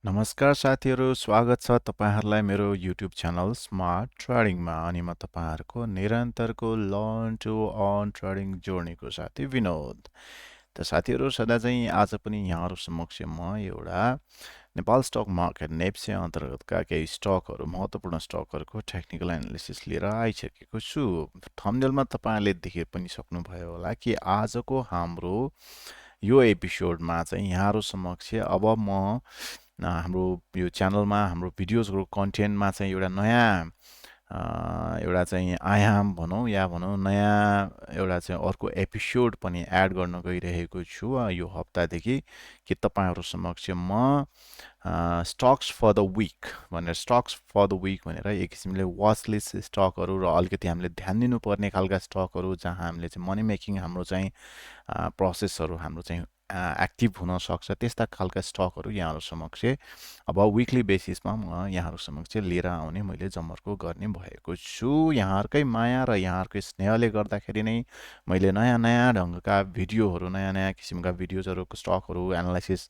नमस्कार साथीहरू, स्वागत छ तपाईहरुलाई मेरो YouTube च्यानल स्मार्ट ट्रेडिङमा। अनि म तपाईहरुको निरन्तरको लर्न टु अर्न ट्रेडिङ जर्नीको साथी विनोद। त साथीहरू, सदा चाहिँ आज पनि यहाँहरु समक्ष म एउटा नेपाल स्टक मार्केट नेप्से अन्तर्गतका केही स्टकहरु, महत्त्वपूर्ण स्टकहरुको टेक्निकल एनालिसिस लिएर आइसकेको छु। थम्बनेलमा तपाईले देखे पनि सक्नुभयो होला कि आजको हाम्रो यो एपिसोडमा चाहिँ यहाँहरु समक्ष अब म हाम्रो यो च्यानलमा हाम्रो भिडियोजहरु कन्टेन्टमा चाहिँ एउटा नयाँ एउटा चाहिँ आयाम भनौं या भनौं नयाँ एउटा चाहिँ अर्को एपिसोड पनि एड गर्न गइरहेको छु यो हप्तादेखि कि तपाईहरु समक्ष म स्टक्स फर द वीक भनेर स्टक्स फर द वीक भनेर एक किसिमले वाच लिस्ट स्टकहरु र अलिकति हामीले ध्यान दिनुपर्ने खालका स्टकहरु जहाँ हामीले चाहिँ मनी मेकिङ हाम्रो चाहिँ प्रोसेसहरु हाम्रो चाहिँ एक्टिभ हुन सक्छ त्यस्ता खालका स्टकहरु यहाँहरु समक्ष अब वीकली बेसिसमा म यहाँहरु समक्ष लिएर आउने मैले जमर्को गर्ने भएको छु। यहाँहरुकै माया र यहाँहरुकै स्नेहले गर्दाखेरि नै मैले नयाँ नयाँ ढंगका भिडियोहरु नयाँ किसिमका भिडियोजहरुको स्टकहरु एनालाइसिस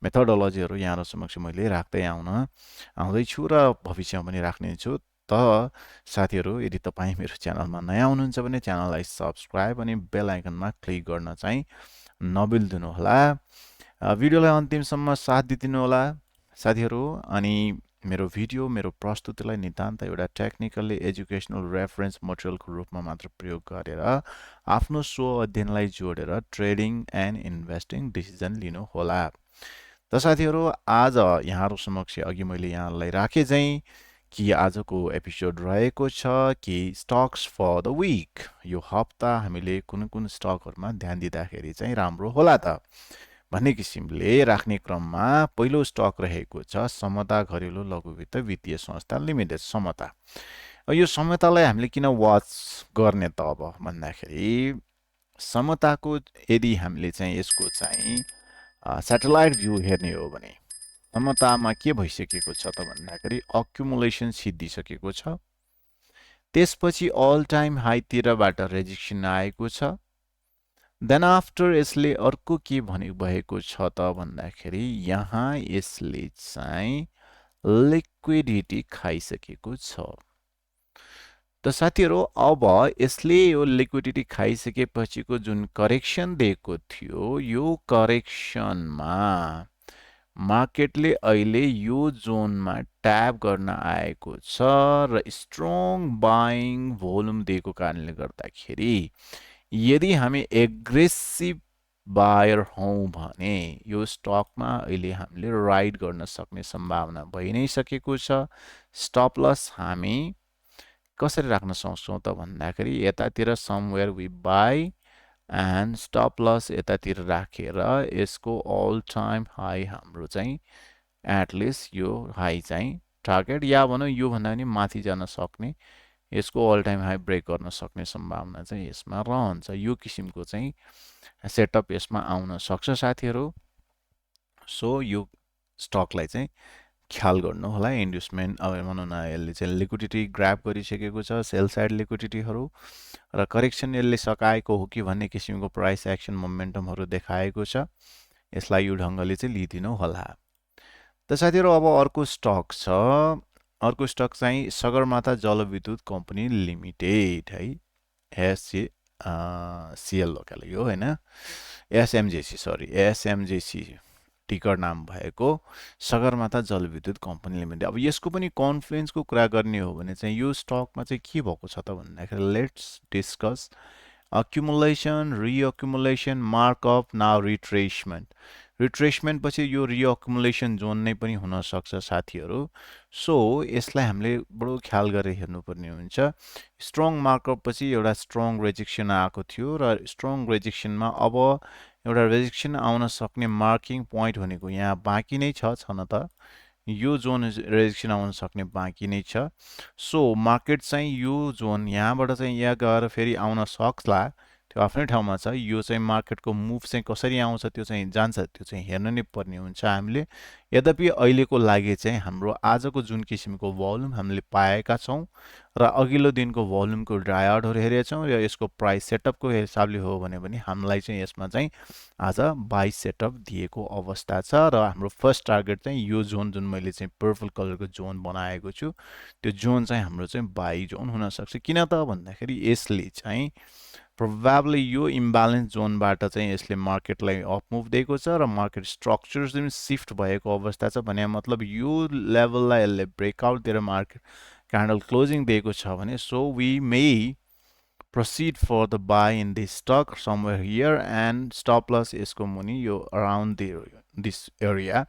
मेथोडोलोजीहरु यहाँहरु समक्ष मैले राख्दै आउँदै छु र भविष्यमा पनि राख्ने छु। त साथीहरु, यदि तपाई मेरो च्यानलमा नयाँ हुनुहुन्छ भने च्यानललाई सब्स्क्राइब अनि बेल आइकनमा क्लिक गर्न चाहिँ नबिल्दिनु होला। भिडियोलाई अन्तिमसम्म साथ दिदिनु होला साथीहरु। अनि मेरो भिडियो मेरो प्रस्तुतिलाई नितान्त एउटा टेक्निकली एजुकेशनल रेफरेन्स मटेरियलको रूपमा मात्र प्रयोग गरेर आफ्नो स्व अध्ययनलाई जोडेर ट्रेडिङ एन्ड इन्भेस्टिङ डिसिजन लिनु होला। त साथीहरु, आज यहाँहरु समक्ष अघि मैले यहाँलाई राखे चाहिँ कि आजको एपिसोड रहेको छ कि स्टक्स फर द वीक। यो हप्ता हामीले कुन कुन स्टकहरुमा ध्यान दिँदाखेरि चाहिँ राम्रो होला त भन्ने किसिमले राख्ने क्रममा पहिलो स्टक रहेको छ समता घरेलु लघु वित्त वित्तीय संस्था लिमिटेड समता। यो समतालाई हामीले किन वाच गर्ने त अब भन्दाखेरि समताको यदि हामीले चाहिँ यसको चाहिँ सैटेलाइट भ्यू हेर्ने हो भने समतामा के भइसकेको छ त भन्दाखेरि अक्युमुलेसन सिद्धिसकेको छ। त्यसपछि अल टाइम हाईतिरबाट रेजिक्सन आएको छ। देन आफ्टर यसले अर्को के भएको छ त भन्दाखेरि यहाँ यसले चाहिँ लिक्विडिटी खाइसकेको छ। त साथीहरु, अब यसले यो लिक्विडिटी खाइसकेपछिको जुन करेक्सन दिएको थियो यो करेक्सनमा मार्केटले अहिले यो जोनमा ट्याप गर्न आएको छ र स्ट्रङ बाइङ भोल्युम दिएको कारणले गर्दाखेरि यदि हामी एग्रेसिभ बायर हौं भने यो स्टकमा अहिले हामीले राइड गर्न सक्ने सम्भावना भइ नै सकेको छ। स्टप लस हामी कसरी राख्न सक्छौं त भन्दाखेरि यतातिर somewhere we buy and stop loss यतातिर राखेर यसको अल टाइम हाई हाम्रो चाहिँ एटलिस्ट यो हाई चाहिँ टार्गेट या भनौं यो भन्दा पनि माथि जान सक्ने यसको अल टाइम हाई ब्रेक गर्न सक्ने सम्भावना चाहिँ यसमा रहन्छ। यो किसिमको चाहिँ सेटअप यसमा आउन सक्छ साथीहरु। सो यो स्टकलाई चाहिँ ख्याल गर्नु होला। इन्ड्युसमेन्ट अब भनौं न यसले चाहिँ लिक्विडिटी ग्र्याब गरिसकेको छ सेल साइड लिक्विडिटीहरु र करेक्सन यसले सकाएको हो कि भन्ने किसिमको प्राइस एक्सन मोमेन्टमहरु देखाएको छ। यसलाई यो ढंगले चाहिँ लिदिनु होला। त साथीहरु, अब अर्को स्टक छ। अर्को स्टक चाहिँ सगरमाथा जलविद्युत कम्पनी लिमिटेड है, एससीएल लोकल यो हैन, एसएमजेसी सरी एसएमजेसी टिकर नाम भएको सगरमाथा जलविद्युत कम्पनी लिमिटेड। अब यसको पनि कन्फ्लुएन्सको कुरा गर्ने हो भने चाहिँ यो स्टकमा चाहिँ के भएको छ त भन्दाखेरि let's discuss accumulation, reaccumulation, markup, now retracement. रिट्रेसमेन्ट पछि यो रिअक्युमुलेसन जोन नै पनि हुन सक्छ साथीहरु। सो यसलाई हामीले बडो ख्याल गरेर हेर्नुपर्ने हुन्छ। स्ट्रङ मार्कअप पछि एउटा स्ट्रङ रिजेक्सन आएको थियो र स्ट्रङ रिजेक्सनमा अब एउटा रिजेक्सन आउन सक्ने मार्किङ पोइन्ट भनेको यहाँ बाँकी नै छ न त यो जोन रिजेक्सन आउन सक्ने बाँकी नै छ। सो मार्केट चाहिँ यो जोन यहाँबाट चाहिँ यहाँ गएर फेरि आउन सक्ला, त्यो आफ्नै ठाउँमा छ। यो चाहिँ मार्केटको मुभ चाहिँ कसरी आउँछ त्यो चाहिँ जान्छ, त्यो चाहिँ हेर्न नै पर्ने हुन्छ हामीले। यद्यपि अहिलेको लागि चाहिँ हाम्रो आजको जुन किसिमको भोल्युम हामीले पाएका छौँ र अघिल्लो दिनको भोल्युमको ड्रायआउटहरू हेरेका छौँ र यसको प्राइस सेटअपको हिसाबले हो भने पनि हामीलाई चाहिँ यसमा चाहिँ आज बाई सेटअप दिएको अवस्था छ र हाम्रो फर्स्ट टार्गेट चाहिँ यो जोन जुन मैले चाहिँ पर्पल कलरको जोन बनाएको छु त्यो जोन चाहिँ हाम्रो चाहिँ बाई जोन हुनसक्छ। किन त भन्दाखेरि यसले चाहिँ प्रोभाब्ली यो इम्ब्यालेन्स जोनबाट चाहिँ यसले मार्केटलाई अप मुभ दिएको छ र मार्केट स्ट्रक्चर जुन सिफ्ट भएको अवस्था छ भने मतलब यो लेभललाई यसले ब्रेकआउट दिएर मार्केट क्यान्डल क्लोजिङ दिएको छ भने so we may proceed for the buy in this stock somewhere here and stop loss यसको मुनि यो around this area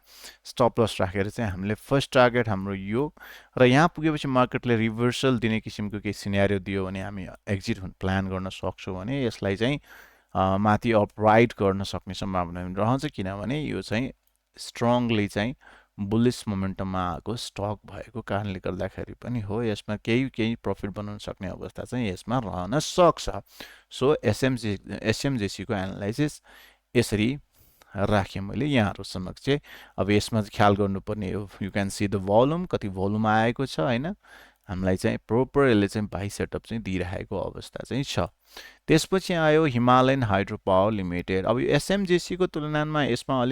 stop loss राखेर चाहिँ हामीले फर्स्ट टार्गेट हाम्रो यो र यहाँ पुगेपछि मार्केटले रिभर्सल दिने किसिमको केही सिनेरियो दियो भने हामी एक्जिट प्लान गर्न सक्छौँ भने यसलाई चाहिँ माथि अप राइट गर्न सक्ने सम्भावना रहन्छ किनभने यो चाहिँ स्ट्रङली चाहिँ बुलिस मोमेन्टममा आएको स्टक भएको कारणले गर्दाखेरि पनि हो। यसमा केही प्रफिट बनाउन सक्ने अवस्था चाहिँ यसमा रहन सक्छ। सो एसएमजेसी को एनालाइसिस यसरी राखेँ मैले यहाँहरू समक्ष। अब यसमा ख्याल गर्नुपर्ने हो, you can see the volume, कति भोल्युम आएको छ हैन, हामीलाई चाहिँ प्रोपर यसले चाहिँ बाई सेटअप चाहिँ दिइरहेको अवस्था चाहिँ छ। त्यसपछि आयो हिमालयन हाइड्रो पावर लिमिटेड। अब यो एसएमजेसी को तुलनामा यसमा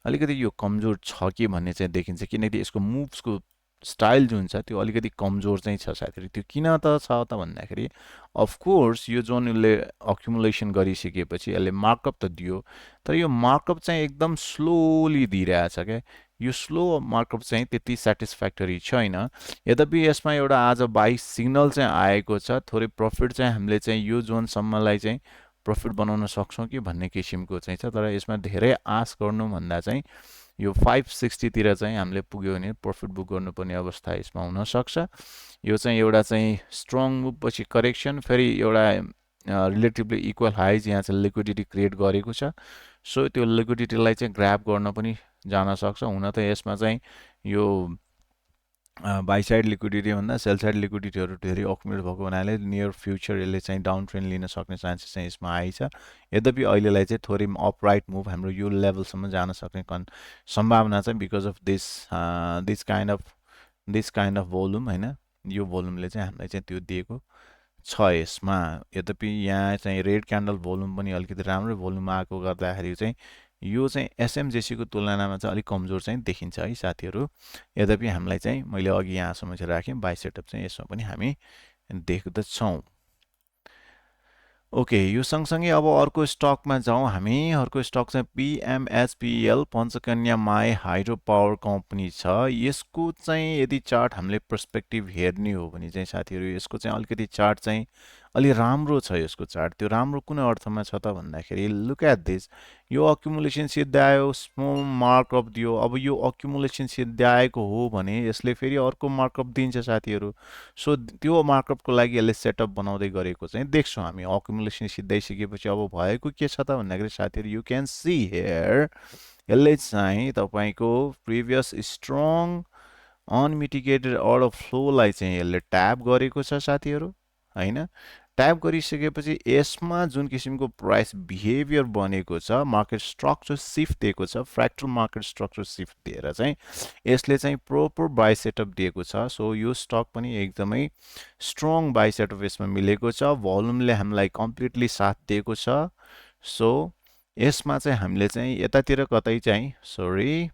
अलिकति यो कमजोर छ कि भन्ने चाहिँ देखिन्छ किनकि यसको मुभ्सको स्टाइल जुन छ त्यो अलिकति कमजोर चाहिँ छ साथीहरु। त्यो किन त छ त भन्दाखेरि अफकोर्स यो जोन यसले अक्युमुलेसन गरिसकेपछि यसले मार्कअप त दियो तर यो मार्कअप चाहिँ एकदम स्लोली दिइरहेछ क्या। यो स्लो मार्कअप चाहिँ त्यति सेटिस्फ्याक्टरी छैन। यद्यपि यसमा एउटा आज बाई सिग्नल चाहिँ आएको छ, थोरै प्रफिट चाहिँ हामीले चाहिँ यो जोनसम्मलाई चाहिँ प्रफिट बनाउन सक्छौँ कि भन्ने किसिमको चाहिँ छ। तर यसमा धेरै आश गर्नुभन्दा चाहिँ यो 560 तिर चाहिँ हामीले पुग्यो भने प्रफिट बुक गर्नुपर्ने अवस्था यसमा हुन सक्छ। यो चाहिँ एउटा चाहिँ स्ट्रङ मुभ पछि करेक्सन, फेरि एउटा रिलेटिभली इक्वल हाइज यहाँ चाहिँ लिक्विडिटी क्रिएट गरेको छ। सो त्यो लिक्विडिटीलाई चाहिँ ग्र्याब गर्न पनि जान सक्छ। हुन त यसमा चाहिँ यो बाई साइड लिक्विडिटी भन्दा सेल साइड लिक्विडिटीहरू धेरै अकुमुलेट भएको हुनाले नियर फ्युचर यसले चाहिँ डाउन ट्रेन्ड लिन सक्ने चान्सेस चाहिँ यसमा आइछ। यद्यपि अहिलेलाई चाहिँ थोरै अपराइट मुभ हाम्रो यो लेभलसम्म जान सक्ने सम्भावना चाहिँ because of this kind of volume हैन, यो भोल्युमले चाहिँ हामीलाई चाहिँ त्यो दिएको छ यसमा। यद्यपि यहाँ चाहिँ रेड क्यान्डल भोल्युम पनि अलिकति राम्रो भोल्युम आएको गर्दाखेरि चाहिँ यो चाहिँ एसएमजेसी को तुलनामा चाहिँ अलिक कमजोर चाहिँ देखिन्छ है साथीहरु। यद्यपि हामीलाई चाहिँ मैले अघि यहाँसम्म चाहिँ राखेँ, बाई सेटअप चाहिँ यसमा पनि हामी देख्दछौँ। ओके, यो सँगसँगै अब अर्को स्टकमा जाउँ हामी। अर्को स्टक चाहिँ PMHPL Panchakanya Mai hydro power company छ। यसको चाहिँ यदि चार्ट हामीले पर्सपेक्टिभ हेर्ने हो भने चाहिँ साथीहरु यसको चाहिँ अलिकति चार्ट चाहिँ अलि राम्रो छ। यसको चार्ट त्यो राम्रो कुन अर्थमा छ त भन्दाखेरि लुक एट दिस, यो अक्युमुलेसन सिद्ध्यायो, स्मल मार्कअप दियो। अब यो अक्युमुलेसन सिद्ध्याएको हो भने यसले फेरि अर्को मार्कअप दिन्छ साथीहरु। सो त्यो मार्कअपको लागि यसले सेटअप बनाउँदै गरेको चाहिँ देख्छौँ हामी। अक्युमुलेसन सिद्धाइसकेपछि अब भएको के छ त भन्दाखेरि साथीहरु यु क्यान सी हियर यसले चाहिँ तपाईको प्रिभियस स्ट्रङ अनमिटिगेटेड अर्डर फ्लोलाई चाहिँ यसले ट्याप गरेको छ साथीहरु हैन। ट्याप गरिसकेपछि यसमा जुन किसिमको प्राइस बिहेभियर बनेको छ, मार्केट स्ट्रक्चर सिफ्ट दिएको छ, फ्र्याक्टल मार्केट स्ट्रक्चर सिफ्ट दिएर चाहिँ यसले चाहिँ प्रोपर बाई सेटअप दिएको छ। सो यो स्टक पनि एकदमै स्ट्रङ बाई सेटअप यसमा मिलेको छ। भोल्युमले हामीलाई कम्प्लिटली साथ दिएको छ। सो यसमा चाहिँ हामीले चाहिँ यतातिर कतै चाहिँ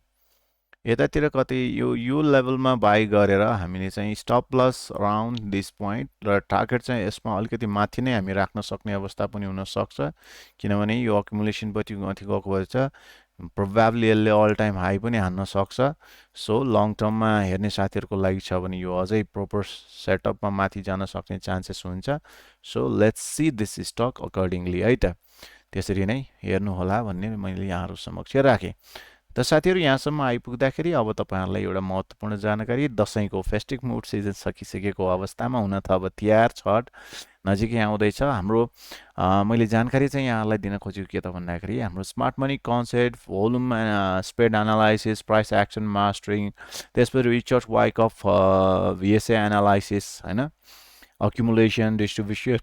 यतातिर कतै यो लेभलमा बाई गरेर हामीले चाहिँ stop loss around this point र टार्गेट चाहिँ यसमा अलिकति माथि नै हामी राख्न सक्ने अवस्था पनि हुन सक्छ किनभने यो अक्युमुलेसन पछि माथि गएको भएछ। प्रोभाब्ली यसले अल टाइम हाई पनि हान्न सक्छ। सो लङ टर्ममा हेर्ने साथीहरुको लागि छ भने यो अझै प्रोपर सेटअपमा माथि जान सक्ने चान्सेस हुन्छ। So let's see this stock accordingly है त, त्यसरी नै हेर्नु होला भन्ने मैले यहाँहरु समक्ष राखेँ। त साथीहरु यहाँसम्म आइपुग्दाखेरि अब तपाईहरुलाई एउटा महत्त्वपूर्ण जानकारी, दशैंको फेस्टिभ मुड सिजन सकिसकेको अवस्थामा हुन त अब तिहार छठ नजिकै आउँदैछ। हाम्रो मैले जानकारी चाहिँ यहाँलाई दिन खोजेको के त भन्दाखेरि हाम्रो smart money concept, volume spread analysis, price action mastering, त्यसपछि रिचर्ड वाइकअफ VSA एनालाइसिस हैन, accumulation, distribution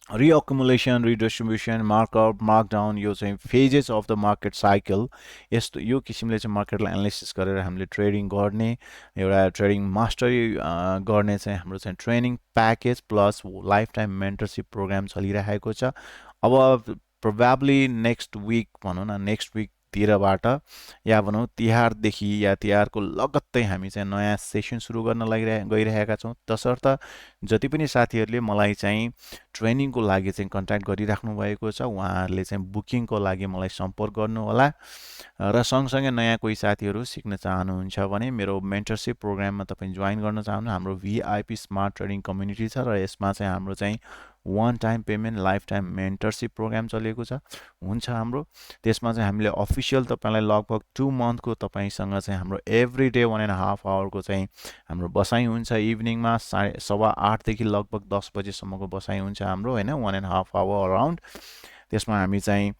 reaccumulation, redistribution, markup, markdown यो चाहिँ phases of the market cycle यस्तो यो किसिमले चाहिँ मार्केटलाई एनालिसिस गरेर हामीले ट्रेडिङ गर्ने एउटा ट्रेडिङ मास्टरी गर्ने चाहिँ हाम्रो चाहिँ training package plus life time mentorship program चलिरहेको छ अब प्रोबेबली नेक्स्ट विक भनौँ न नेक्स्ट विकतिरबाट या भनौँ तिहारदेखि या तिहारको लगत्तै हामी चाहिँ नयाँ सेसन सुरु गर्न गइरहेका छौँ तसर्थ जति पनि साथीहरूले मलाई चाहिँ ट्रेनिङको लागि चाहिँ कन्ट्याक्ट गरिराख्नु भएको छ उहाँहरूले चाहिँ बुकिङको लागि मलाई सम्पर्क गर्नुहोला र सँगसँगै नयाँ कोही साथीहरू सिक्न चाहनुहुन्छ भने मेरो मेन्टरसिप प्रोग्राममा तपाईँ जोइन गर्न चाहनु हाम्रो भिआइपी स्मार्ट ट्रेडिङ कम्युनिटी छ र यसमा चाहिँ हाम्रो चाहिँ one time payment life time mentorship program चलेको छ हुन्छ हाम्रो त्यसमा चाहिँ हामीले अफिसियल तपाईँलाई लगभग 2 मन्थको तपाईँसँग चाहिँ हाम्रो एभ्री डे 1.5 आवरको चाहिँ हाम्रो बसाइ हुन्छ इभिनिङमा 8:15 देखि लगभग 10 बजेसम्मको बसाइ हुन्छ हाम्रो होइन 1.5 आवर अराउन्ड त्यसमा हामी चाहिँ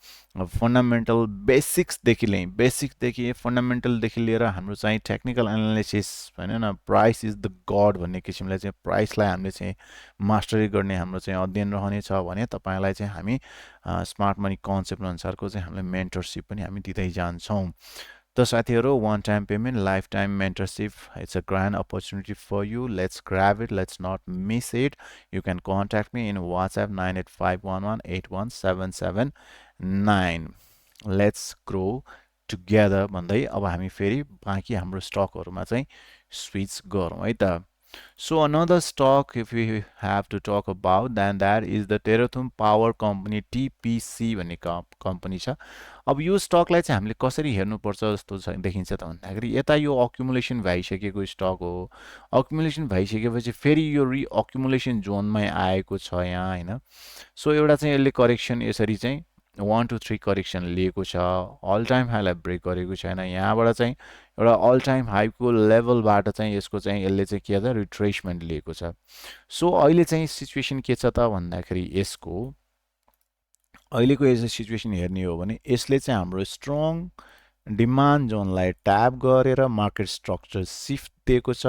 फन्डामेन्टल बेसिक्सदेखि फन्डामेन्टलदेखि लिएर हाम्रो चाहिँ टेक्निकल एनालिसिस होइन न प्राइस इज द गड भन्ने किसिमले चाहिँ प्राइसलाई हामीले चाहिँ मास्टरी गर्ने हाम्रो चाहिँ अध्ययन रहनेछ भने तपाईँलाई चाहिँ हामी स्मार्ट मनी कन्सेप्ट अनुसारको चाहिँ हामीले मेन्टरसिप पनि हामी दिँदै जान्छौँ त साथीहरू one time payment life time mentorship it's a grand opportunity for you let's grab it let's not miss it you can contact me in WhatsApp 9851181779 let's grow together भन्दै अब हामी फेरि बाँकी हाम्रो स्टकहरूमा चाहिँ स्विच गरौँ है त So another stock if we have to talk about then that is the Terathum Power Company TPC भन्ने कम्पनी छ अब यो स्टकलाई चाहिँ हामीले कसरी हेर्नुपर्छ जस्तो देखिन्छ त भन्दाखेरि यता यो अक्युमुलेसन भइसकेको स्टक हो अक्युमुलेसन भइसकेपछि फेरि यो रिअक्युमुलेसन जोनमै आएको छ यहाँ होइन सो एउटा चाहिँ यसले करेक्सन यसरी चाहिँ 1 to 3 करेक्सन लिएको छ अल टाइम हाईलाई ब्रेक गरेको छैन यहाँबाट चाहिँ एउटा अल टाइम हाईको लेभलबाट चाहिँ यसको चाहिँ यसले चाहिँ के छ रिट्रेसमेन्ट लिएको छ सो अहिले चाहिँ सिचुएसन के छ त भन्दाखेरि यसको अहिलेको यस सिचुएसन हेर्ने हो भने यसले चाहिँ हाम्रो स्ट्रङ डिमान्ड जोनलाई ट्याप गरेर मार्केट स्ट्रक्चर सिफ्ट दिएको छ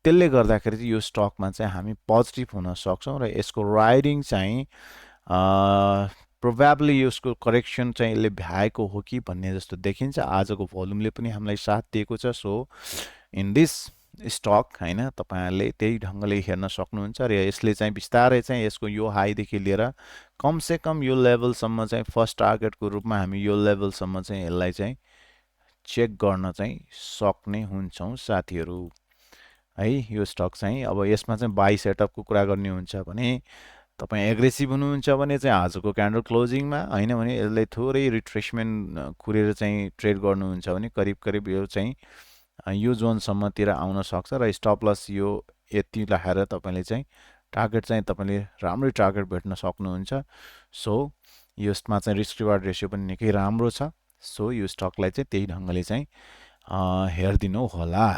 त्यसले गर्दाखेरि चाहिँ यो स्टकमा चाहिँ हामी पोजिटिभ हुन सक्छौँ र यसको राइडिङ चाहिँ प्रोबेबली यसको करेक्सन चाहिँ यसले भ्याएको हो कि भन्ने जस्तो देखिन्छ आजको भोल्युमले पनि हामीलाई साथ दिएको छ सो इन दिस स्टक होइन तपाईँहरूले त्यही ढङ्गले हेर्न सक्नुहुन्छ र यसले चाहिँ बिस्तारै चाहिँ यसको यो हाईदेखि लिएर कमसेकम यो लेभलसम्म चाहिँ फर्स्ट टार्गेटको रूपमा हामी यो लेभलसम्म चाहिँ यसलाई चाहिँ चेक गर्न चाहिँ सक्ने हुन्छौँ साथीहरू है यो स्टक चाहिँ अब यसमा चाहिँ बाई सेटअपको कुरा गर्ने हुन्छ भने तपाईँ एग्रेसिभ हुनुहुन्छ भने चाहिँ आजको क्यान्डल क्लोजिङमा होइन भने यसलाई थोरै रिट्रेसमेन्ट कुरेर चाहिँ ट्रेड गर्नुहुन्छ भने करिब करिब यो चाहिँ यो जोनसम्मतिर आउन सक्छ र स्टप लस यो यति राखेर तपाईँले चाहिँ टार्गेट चाहिँ तपाईँले राम्रै टार्गेट भेट्न सक्नुहुन्छ सो यसमा चाहिँ रिस्क रिवार्ड रेसियो पनि निकै राम्रो छ सो यो स्टकलाई चाहिँ त्यही ढङ्गले चाहिँ हेरिदिनु होला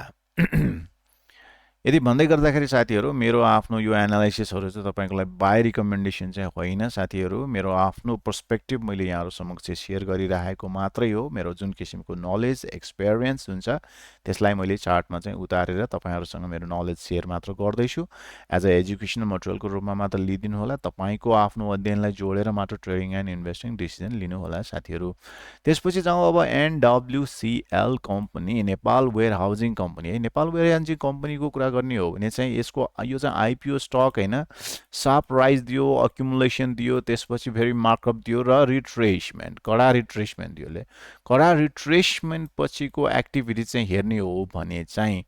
यदि भन्दै गर्दाखेरि साथीहरू मेरो आफ्नो यो एनालाइसिसहरू चाहिँ तपाईँको लागि बाई रिकमेन्डेसन चाहिँ होइन साथीहरू मेरो आफ्नो पर्सपेक्टिभ मैले यहाँहरू समक्ष सेयर गरिरहेको मात्रै हो मेरो जुन किसिमको नलेज एक्सपिरियन्स हुन्छ त्यसलाई मैले चार्टमा चाहिँ उतारेर तपाईँहरूसँग मेरो नलेज सेयर मात्र गर्दैछु एज अ एजुकेसनल मटेरियलको रूपमा मात्र लिइदिनु होला तपाईँको आफ्नो अध्ययनलाई जोडेर मात्र ट्रेडिङ एन्ड इन्भेस्टिङ डिसिजन लिनु होला साथीहरू त्यसपछि जाउँ अब NWCL company Nepal warehousing company है नेपाल वेयर हाउसिङ कम्पनीको कुरा गर्ने हो भने चाहिँ यसको यो चाहिँ आइपिओ स्टक होइन सार्प राइज दियो अक्युमुलेसन दियो त्यसपछि फेरि मार्कअप दियो र रिट्रेसमेन्ट कडा रिट्रेसमेन्ट दियो कडा रिट्रेसमेन्ट पछिको एक्टिभिटी चाहिँ हेर्ने हो भने चाहिँ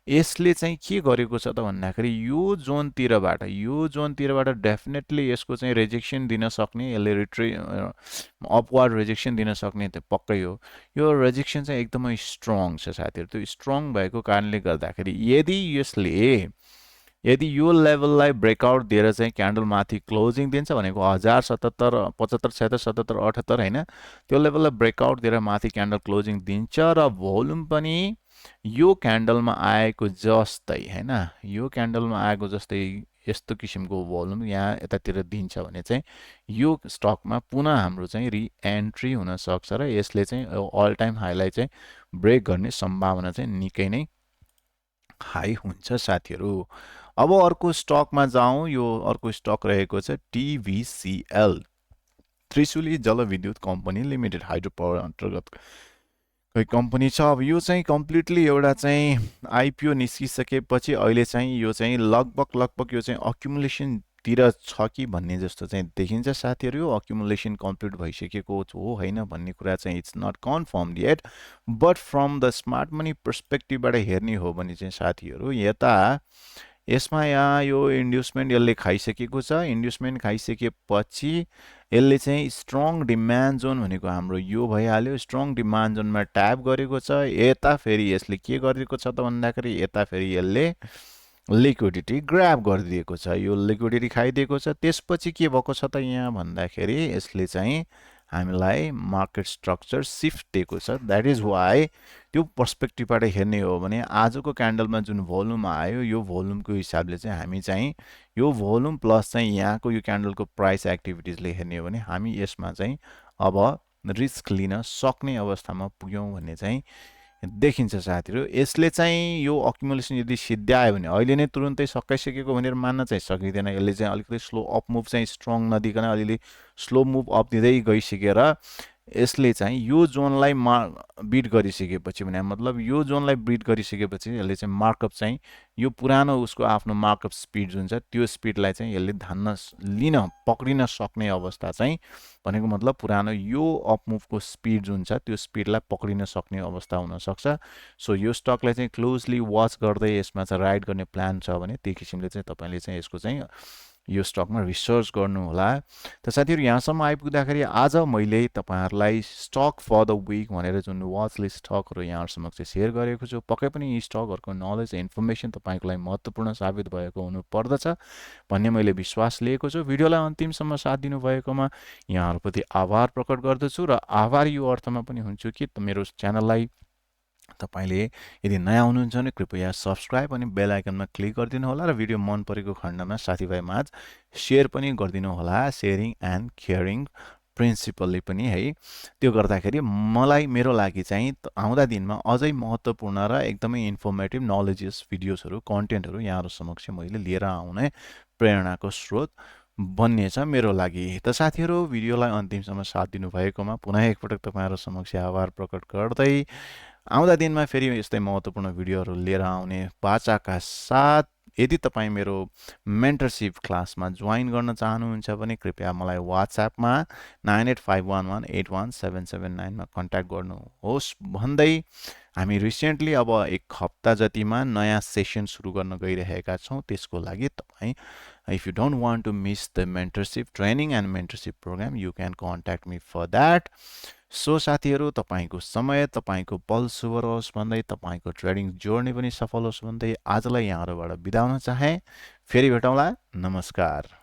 यसले चाहिँ के गरेको छ त भन्दाखेरि यो जोनतिरबाट डेफिनेटली यसको चाहिँ रिजेक्सन दिन सक्ने यसले अपवार्ड रिजेक्सन दिन सक्ने त पक्कै हो यो रिजेक्सन चाहिँ एकदमै स्ट्रङ छ साथीहरू त्यो स्ट्रङ भएको कारणले गर्दाखेरि यदि यो लेभललाई ब्रेकआउट दिएर चाहिँ क्यान्डल माथि क्लोजिङ दिन्छ भनेको 1077 75 76 77 78 होइन त्यो लेभललाई ब्रेकआउट दिएर माथि क्यान्डल क्लोजिङ दिन्छ र भोल्युम पनि यो क्यान्डलमा आएको जस्तै होइन यो क्यान्डलमा आएको जस्तै यस्तो किसिमको भोल्युम यहाँ यतातिर दिन्छ भने चाहिँ यो स्टकमा पुनः हाम्रो चाहिँ रिएन्ट्री हुन सक्छ र यसले चाहिँ अल टाइम हाईलाई चाहिँ ब्रेक गर्ने सम्भावना चाहिँ निकै नै हाई हुन्छ साथीहरू अब अर्को स्टकमा जाउँ। यो अर्को स्टक रहेको छ TVCL, त्रिशुली जलविद्युत कम्पनी लिमिटेड, हाइड्रो पावर अन्तर्गत कम्पनी छ। अब यो चाहिँ कम्प्लिटली एउटा चाहिँ आइपिओ निस्किसकेपछि अहिले चाहिँ यो चाहिँ लगभग यो चाहिँ अक्युमुलेसनतिर छ कि भन्ने जस्तो चाहिँ देखिन्छ साथीहरू। यो अक्युमुलेसन कम्प्लिट भइसकेको हो होइन भन्ने कुरा चाहिँ it's not confirm yet, but from the smart money पर्सपेक्टिभबाट हेर्ने हो भने चाहिँ साथीहरू यता यसमा यहाँ यो इन्ड्युसमेन्ट यसले खाइसकेको छ। इन्ड्युसमेन्ट खाइसकेपछि यसले चाहिँ स्ट्रङ डिमान्ड जोन भनेको हाम्रो यो भइहाल्यो। स्ट्रङ डिमान्ड जोनमा ट्याप गरेको छ। यता फेरि यसले के गरेको छ त भन्दाखेरि यता फेरि यसले लिक्विडिटी ग्राब गरिदिएको छ। यो लिक्विडिटी खाइदिएको छ। त्यसपछि के भएको छ त यहाँ भन्दाखेरि यसले चाहिँ हामीलाई मार्केट स्ट्रक्चर सिफ्ट दिएको छ। द्याट इज वाइ त्यो पर्सपेक्टिभबाट हेर्ने हो भने आजको क्यान्डलमा जुन भोल्युम आयो यो भोल्युमको हिसाबले चाहिँ हामी चाहिँ यो भोल्युम प्लस चाहिँ यहाँको यो क्यान्डलको प्राइस एक्टिभिटिजले हेर्ने हो भने हामी यसमा चाहिँ अब रिस्क लिन सक्ने अवस्थामा पुग्यौँ भन्ने चाहिँ देखिन्छ साथीहरू। यसले चाहिँ यो अक्युमुलेसन यदि सिद्ध्यायो भने अहिले नै तुरुन्तै सकाइसकेको भनेर मान्न चाहिँ सकिँदैन। यसले चाहिँ अलिकति स्लो अप मुभ चाहिँ स्ट्रङ नदिकन अलिअलि स्लो मुभ अप दिँदै गइसकेर यसले चाहिँ यो जोनलाई बिट गरिसकेपछि भने मतलब यो जोनलाई बिट गरिसकेपछि यसले चाहिँ मार्कअप चाहिँ यो पुरानो उसको आफ्नो मार्कअप स्पिड जुन छ त्यो स्पिडलाई चाहिँ यसले धान्न लिन पक्रिन सक्ने अवस्था चाहिँ भनेको मतलब पुरानो यो अपमुभको स्पिड जुन छ त्यो स्पिडलाई पक्रिन सक्ने अवस्था हुनसक्छ। सो यो स्टकलाई चाहिँ क्लोजली वाच गर्दै यसमा चाहिँ राइड गर्ने प्लान छ भने त्यो किसिमले चाहिँ तपाईँले चाहिँ यसको चाहिँ यो स्टकमा रिसर्च गर्नु होला। त साथीहरू यहाँसम्म आइपुग्दाखेरि आज मैले तपाईँहरूलाई स्टक फर द विक भनेर जुन वाच लिस्ट स्टकहरू यहाँहरूसम्म चाहिँ सेयर गरेको छु। पक्कै पनि यी स्टकहरूको नलेज इन्फर्मेसन तपाईँको लागि महत्त्वपूर्ण साबित भएको हुनुपर्दछ भन्ने मैले विश्वास लिएको छु। भिडियोलाई अन्तिमसम्म साथ दिनुभएकोमा यहाँहरूप्रति आभार प्रकट गर्दछु र आभार यो अर्थमा पनि हुन्छु कि मेरो च्यानललाई तपाईँले यदि नयाँ हुनुहुन्छ भने कृपया सब्सक्राइब अनि बेल आइकनमा क्लिक गरिदिनु होला र भिडियो मन परेको खण्डमा साथीभाइमाझ सेयर पनि गरिदिनु होला। सेयरिङ एन्ड केयरिङ प्रिन्सिपलले पनि है। त्यो गर्दाखेरि मलाई मेरो लागि चाहिँ आउँदा दिनमा अझै महत्त्वपूर्ण र एकदमै इन्फर्मेटिभ नलेजियस भिडियोजहरू कन्टेन्टहरू यहाँहरू समक्ष मैले लिएर आउने प्रेरणाको स्रोत बन्नेछ मेरो लागि। त साथीहरू भिडियोलाई अन्तिमसम्म साथ दिनुभएकोमा पुनः एकपटक तपाईँहरू समक्ष आभार प्रकट गर्दै आउँदा दिनमा फेरि यस्तै महत्त्वपूर्ण भिडियोहरू लिएर आउने बाचाका साथ यदि तपाईँ मेरो मेन्टरसिप क्लासमा जोइन गर्न चाहनुहुन्छ भने कृपया मलाई वाट्सएपमा 9851181779 मा कन्ट्याक्ट गर्नुहोस् भन्दै हामी रिसेन्टली अब एक हप्ता जतिमा नयाँ सेसन सुरु गर्न गइरहेका छौँ। त्यसको लागि तपाईँ if you don't want to miss the mentorship training and mentorship program you can contact me for that. So साथीहरू तपाईँको समय तपाईँको पल शुभ रहोस् भन्दै तपाईँको ट्रेडिङ जोर्नी पनि सफल होस् भन्दै आजलाई यहाँहरूबाट बिदा हुन चाहे। फेरि भेटौँला। नमस्कार।